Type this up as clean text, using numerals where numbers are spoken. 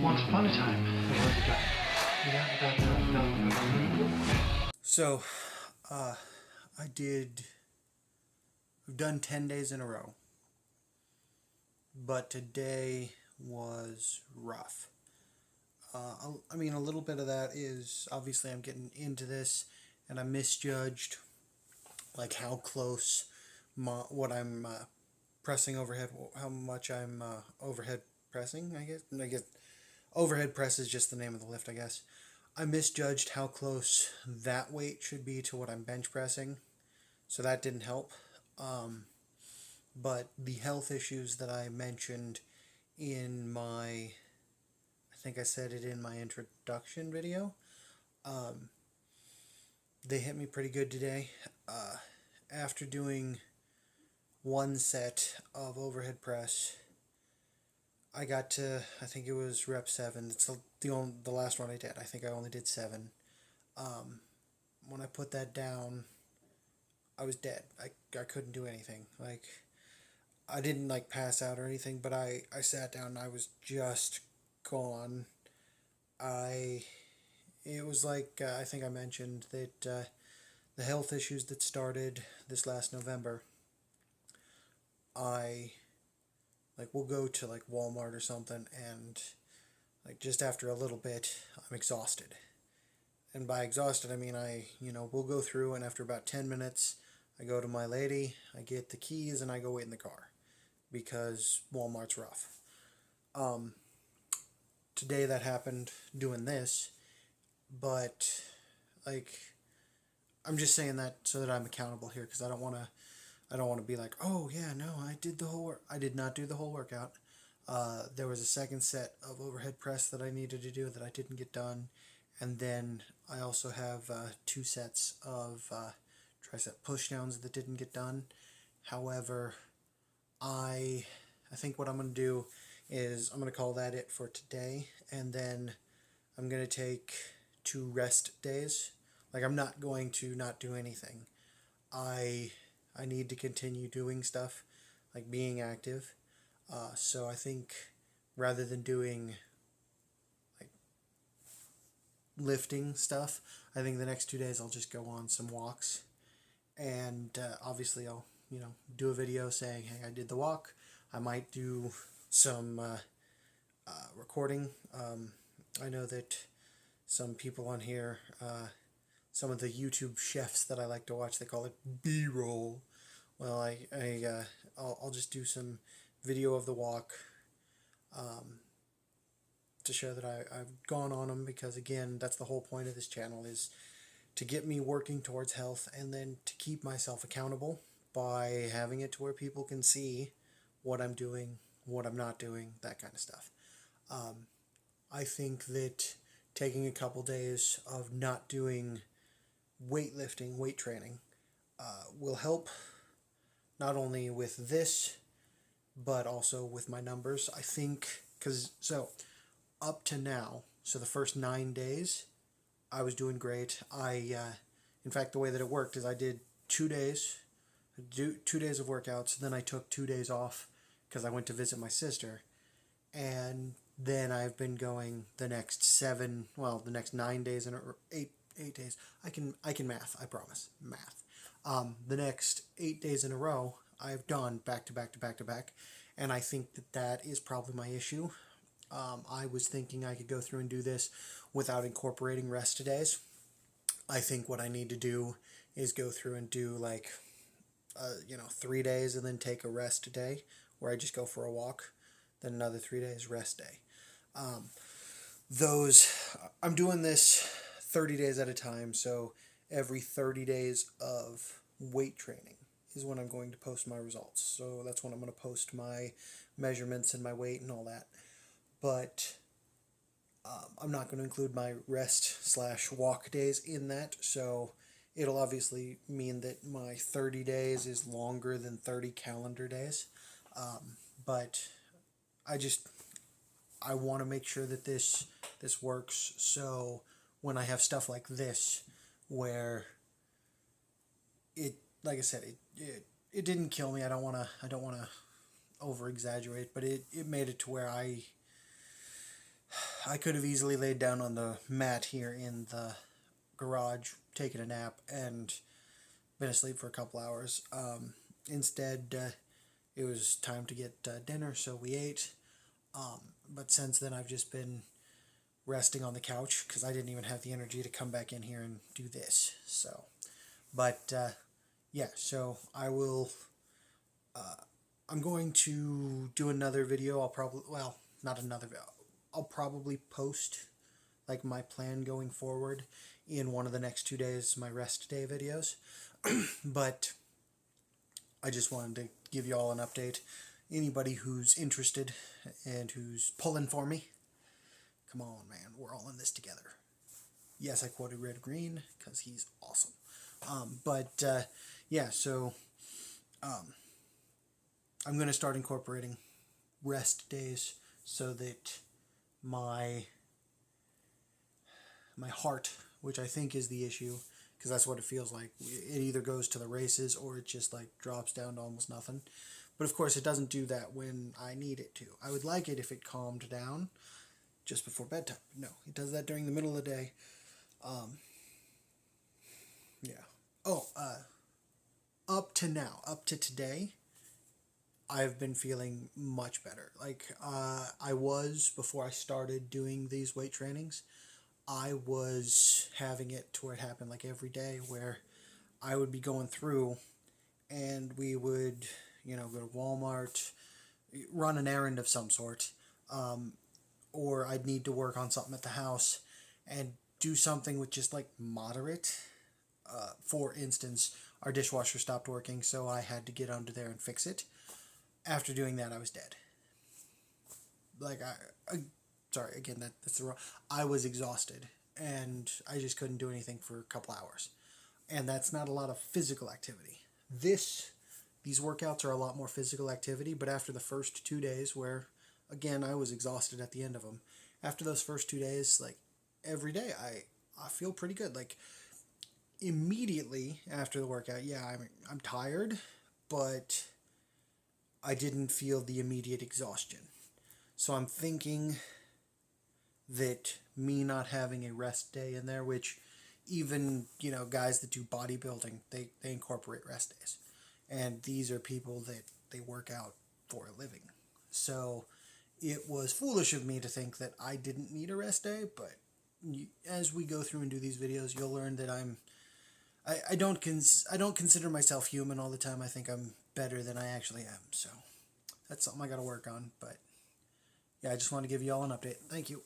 Once upon a time, there was a guy. So, I've done 10 days in a row, but today was rough. I mean, a little bit of that is obviously I'm getting into this, and I misjudged like how close what I'm pressing overhead, how much I'm overhead pressing. I guess overhead press is just the name of the lift. I guess I misjudged how close that weight should be to what I'm bench pressing, so that didn't help. But the health issues that I mentioned in I think I said it in my introduction video, they hit me pretty good today. After doing one set of overhead press, I got to, I think it was rep 7. It's the last one I did. I think I only did 7. When I put that down, I was dead. I couldn't do anything. Like, I didn't like pass out or anything, but I sat down and I was just gone. It was like, I think I mentioned that the health issues that started this last November, we'll go to like Walmart or something, and like just after a little bit, I'm exhausted. And by exhausted, I mean we'll go through, and after about 10 minutes, I go to my lady, I get the keys, and I go wait in the car because Walmart's rough. Today that happened doing this, but like, I'm just saying that so that I'm accountable here, because I don't want to be like, oh yeah, no, I did the whole work. I did not do the whole workout. There was a second set of overhead press that I needed to do that I didn't get done, and then I also have 2 sets of tricep pushdowns that didn't get done. However, I think what I'm going to do is I'm going to call that it for today, and then I'm going to take 2 rest days. Like, I'm not going to not do anything. I need to continue doing stuff, like being active. So I think rather than doing like lifting stuff, I think the next 2 days I'll just go on some walks, and obviously I'll do a video saying, hey, I did the walk. I might do some recording. I know that some people on here, some of the YouTube chefs that I like to watch, they call it B-roll. Well, I'll just do some video of the walk to show that I've gone on them, because again, that's the whole point of this channel, is to get me working towards health, and then to keep myself accountable by having it to where people can see what I'm doing, what I'm not doing, that kind of stuff. I think that taking a couple days of not doing weightlifting, weight training, will help not only with this, but also with my numbers. I think, so up to now, so the first 9 days, I was doing great. In fact, the way that it worked is I did 2 days, 2 days of workouts, then I took 2 days off because I went to visit my sister, and then I've been going the next 9 days and 8 days. I can math. I promise, math. The next 8 days in a row, I've done back to back to back to back, and I think that is probably my issue. I was thinking I could go through and do this without incorporating rest days. I think what I need to do is go through and do like 3 days and then take a rest day where I just go for a walk, then another 3 days rest day. I'm doing this 30 days at a time, so every 30 days of weight training is when I'm going to post my results. So that's when I'm going to post my measurements and my weight and all that. But I'm not going to include my rest/walk days in that, so it'll obviously mean that my 30 days is longer than 30 calendar days. But I want to make sure that this works, so when I have stuff like this, where it, like I said, it didn't kill me. I don't want to over exaggerate, but it made it to where I I could have easily laid down on the mat here in the garage, taken a nap, and been asleep for a couple hours. Instead, it was time to get dinner, so we ate. But since then, I've just been resting on the couch because I didn't even have the energy to come back in here and do this. So, but yeah, so I will. I'm going to do another video. I'll probably, well, not another video. I'll probably post like my plan going forward in one of the next 2 days, my rest day videos. But I just wanted to give you all an update. Anybody who's interested and who's pulling for me, come on, man, we're all in this together. Yes, I quoted Red Green because he's awesome. Yeah, so I'm going to start incorporating rest days so that my heart, which I think is the issue, because that's what it feels like. It either goes to the races or it just like drops down to almost nothing. But of course, it doesn't do that when I need it to. I would like it if it calmed down just before bedtime. No, it does that during the middle of the day. Yeah. Oh, up to now, up to today, I've been feeling much better. Like, I was, before I started doing these weight trainings, I was having it to where it happened like every day, where I would be going through and we would, go to Walmart, run an errand of some sort, or I'd need to work on something at the house and do something with just like moderate. For instance, our dishwasher stopped working, so I had to get under there and fix it. After doing that, I was dead. Like, sorry, again, that's the wrong. I was exhausted, and I just couldn't do anything for a couple hours. And that's not a lot of physical activity. These workouts are a lot more physical activity, but after the first 2 days, where, again, I was exhausted at the end of them, after those first 2 days, like, every day, I feel pretty good. Like, immediately after the workout, yeah, I'm tired, but I didn't feel the immediate exhaustion. So I'm thinking that me not having a rest day in there, which even, guys that do bodybuilding, they incorporate rest days. And these are people that they work out for a living. So it was foolish of me to think that I didn't need a rest day, but as we go through and do these videos, you'll learn that I don't consider myself human all the time. I think I'm better than I actually am. So that's something I got to work on. But yeah, I just want to give you all an update. Thank you.